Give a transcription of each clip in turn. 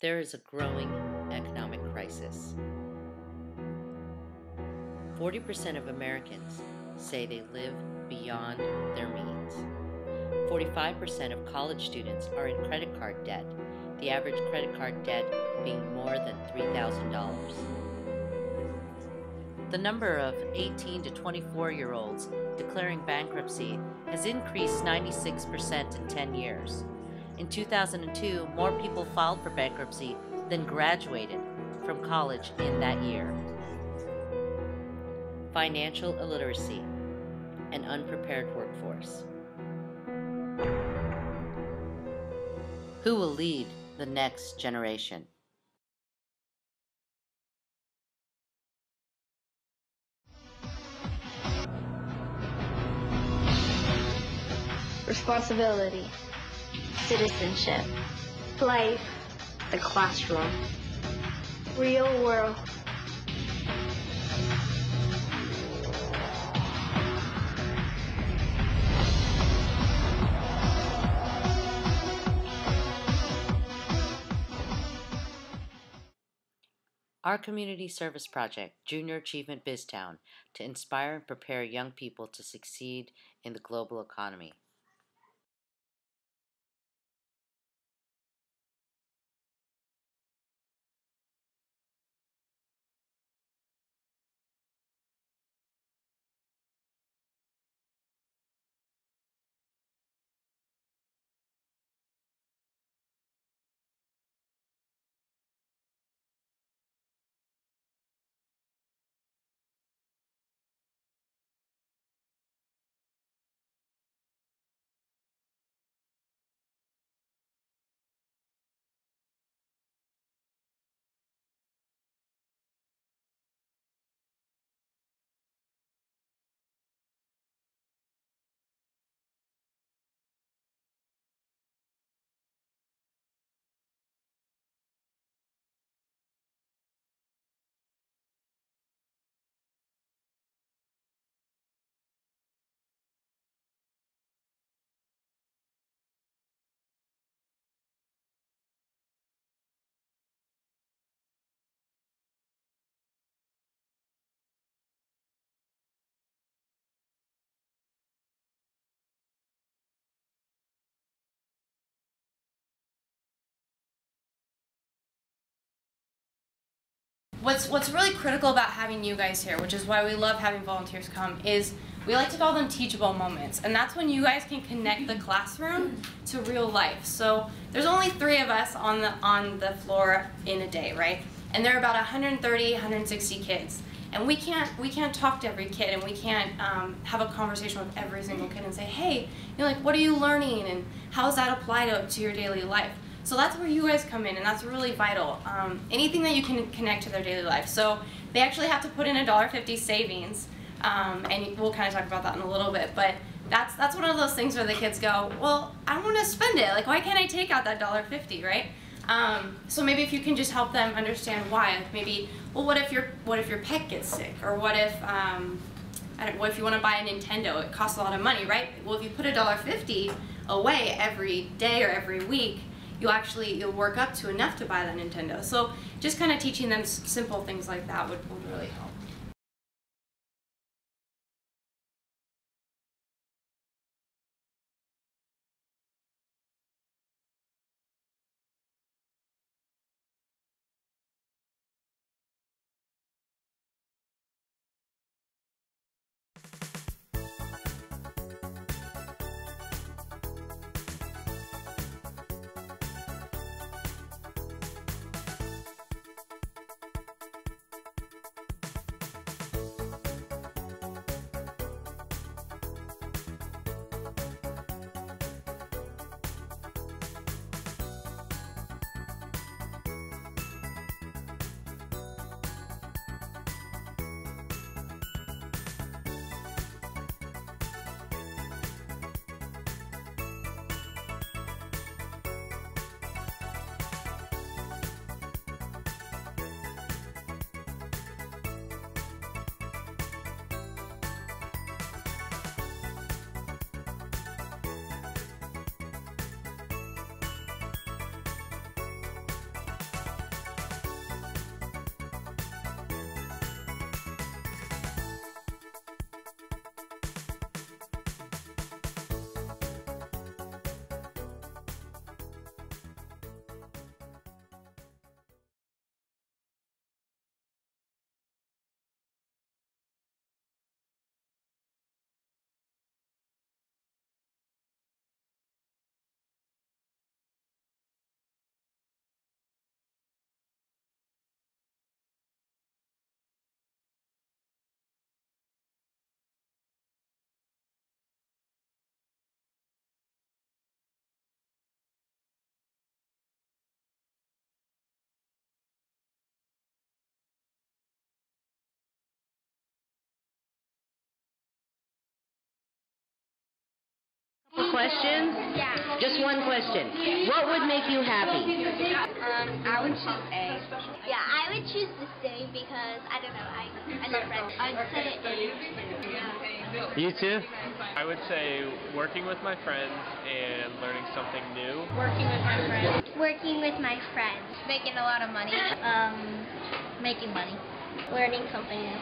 There is a growing economic crisis. 40% of Americans say they live beyond their means. 45% of college students are in credit card debt, the average credit card debt being more than $3,000. The number of 18 to 24-year-olds declaring bankruptcy has increased 96% in 10 years. In 2002, more people filed for bankruptcy than graduated from college in that year. Financial illiteracy, an unprepared workforce. Who will lead the next generation? Responsibility, citizenship, life, the classroom, real world. Our community service project, Junior Achievement BizTown, to inspire and prepare young people to succeed in the global economy. What's really critical about having you guys here, which is why we love having volunteers come, is we like to call them teachable moments, and that's when you guys can connect the classroom to real life. So there's only 3 of us on the floor in a day, right? And there are about 130, 160 kids, and we can't talk to every kid, and we can't have a conversation with every single kid and say, hey, like, what are you learning, and how does that apply to your daily life? So that's where you guys come in, and that's really vital. Anything that you can connect to their daily life. So they actually have to put in a $1.50 savings, and we'll kind of talk about that in a little bit. But that's one of those things where the kids go, well, I want to spend it. Like, why can't I take out that $1.50, right? So maybe if you can just help them understand why. Like maybe, well, what if your pet gets sick, or what if what if you want to buy a Nintendo? It costs a lot of money, right? Well, if you put a $1.50 away every day or every week, you'll work up to enough to buy that Nintendo. So just kind of teaching them simple things like that would really help. questions? Yeah. Just one question. What would make you happy? I would choose A. Yeah, I would choose the same because I don't know. I love friends. I'd say A. Yeah. You too? I would say working with my friends and learning something new. Working with my friends. Working with my friends. Making a lot of money. Making money. Learning something new.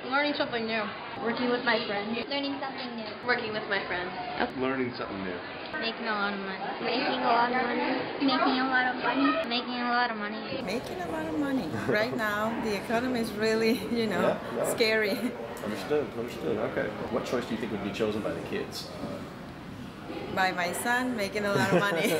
Learning something new. Working with my friends. Learning something new. Working with my friends. Learning something new. Making a lot of money. Making a lot of money. Making a lot of money. Making a lot of money. Making a lot of money. Right now, the economy is really, scary. Understood. Okay. What choice do you think would be chosen by the kids? By my son, making a lot of money.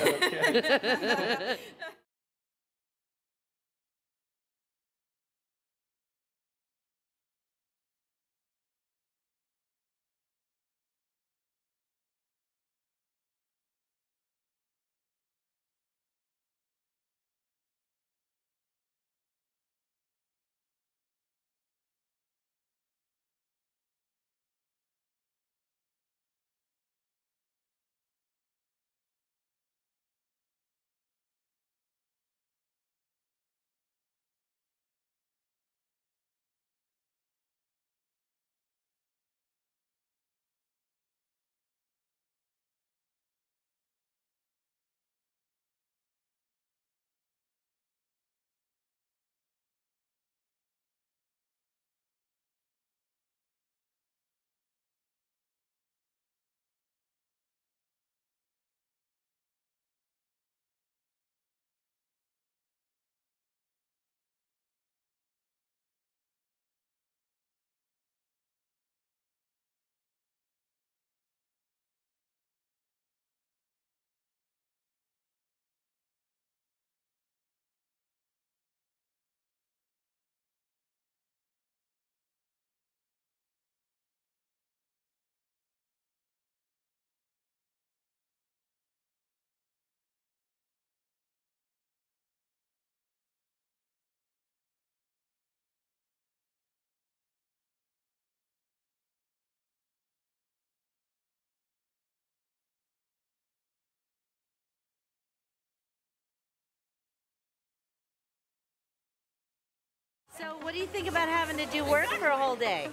So what do you think about having to do work for a whole day?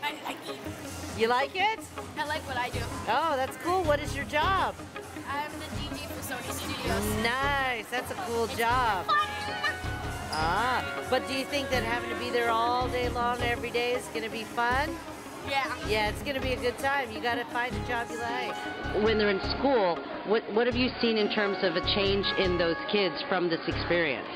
I like it. You like it? I like what I do. Oh, that's cool. What is your job? I'm the DJ for Sony Studios. Nice. That's a cool job. Ah, but do you think that having to be there all day long every day is going to be fun? Yeah. Yeah, it's going to be a good time. You got to find a job you like. When they're in school, what have you seen in terms of a change in those kids from this experience?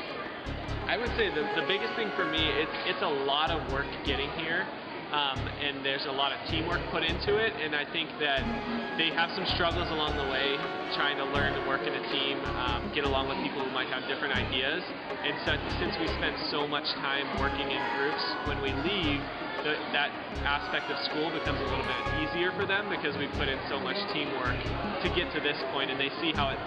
I would say the biggest thing for me, it's a lot of work getting here. And there's a lot of teamwork put into it, and I think that they have some struggles along the way trying to learn to work in a team, get along with people who might have different ideas. And so, since we spend so much time working in groups, when we leave, that aspect of school becomes a little bit easier for them because we put in so much teamwork to get to this point, and they see how it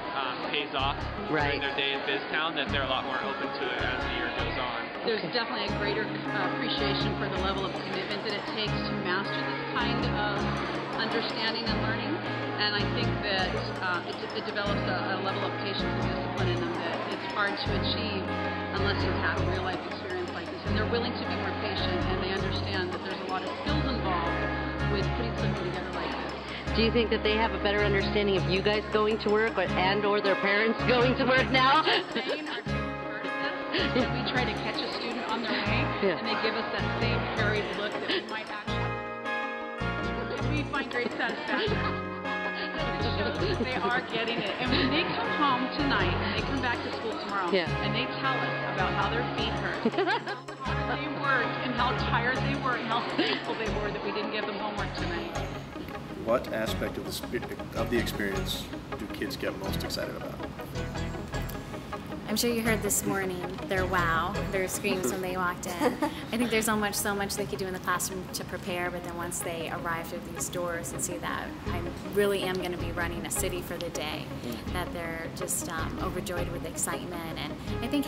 pays off during their day in BizTown, that they're a lot more open to it as the year goes on. There's definitely a greater appreciation for the level of commitment that it takes to master this kind of understanding and learning, and I think that it develops a level of patience and discipline in them that it's hard to achieve unless you have a real life experience like this. And they're willing to be more patient, and they understand that there's a lot of skills involved with putting something together like this. Do you think that they have a better understanding of you guys going to work or their parents going to work now? And we try to catch a student on their way, and they give us that same harried look that we might actually. We find great satisfaction. It shows that they are getting it. And when they come home tonight, and they come back to school tomorrow, and they tell us about how their feet hurt, how hard they worked, and how tired they were, and how thankful they were that we didn't give them homework tonight. What aspect of the experience do kids get most excited about? I'm sure you heard this morning their wow, their screams when they walked in. I think there's so much they could do in the classroom to prepare, but then once they arrive through these doors and see that I really am going to be running a city for the day, that they're just overjoyed with excitement. And I think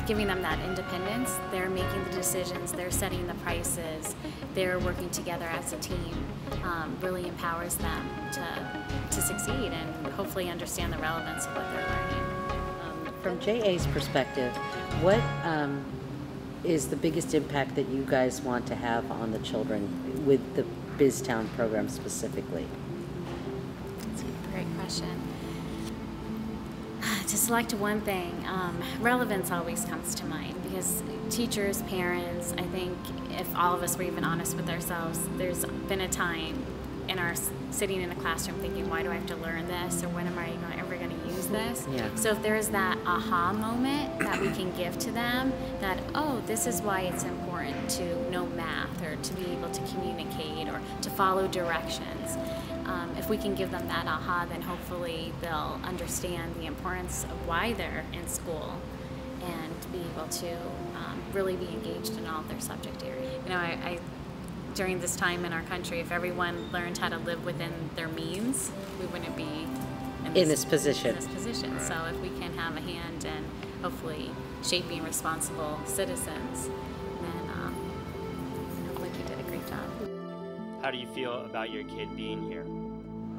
giving them that independence, they're making the decisions, they're setting the prices, they're working together as a team really empowers them to succeed and hopefully understand the relevance of what they're learning. From JA's perspective, what is the biggest impact that you guys want to have on the children with the BizTowN program specifically? That's a great question. To select one thing, relevance always comes to mind because teachers, parents, I think if all of us were even honest with ourselves, there's been a time in our sitting in a classroom thinking, why do I have to learn this, or when am I ever going to use this? Yeah. So if there's that aha moment that we can give to them, that, oh, this is why it's important to know math or to be able to communicate or to follow directions. If we can give them that aha, then hopefully they'll understand the importance of why they're in school and be able to really be engaged in all of their subject areas. You know, I during this time in our country, if everyone learned how to live within their means, we wouldn't be in this position. Right. So if we can have a hand in hopefully shaping responsible citizens, then hopefully we did a great job. How do you feel about your kid being here?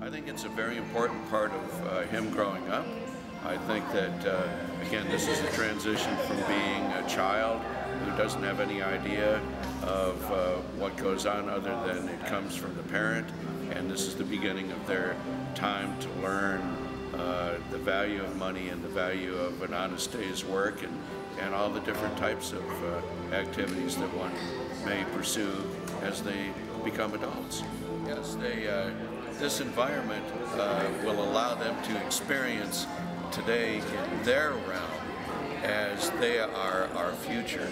I think it's a very important part of him growing up. I think that, again, this is a transition from being a child who doesn't have any idea of what goes on other than it comes from the parent, and this is the beginning of their time to learn the value of money and the value of an honest day's work and all the different types of activities that one may pursue as they become adults. Yes, this environment will allow them to experience today in their realm as they are our future.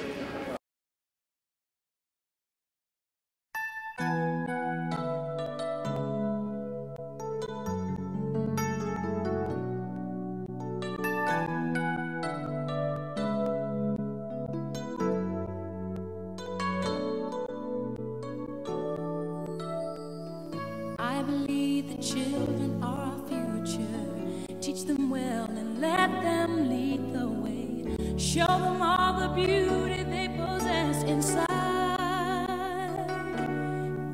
I believe the children are our future. Teach them well and let them lead the way. Show them all the beauty they possess inside.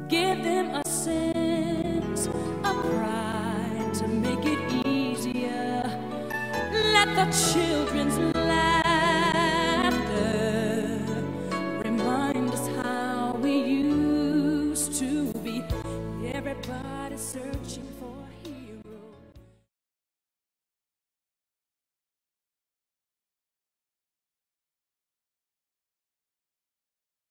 Give them a sense of pride to make it easier. Let the children's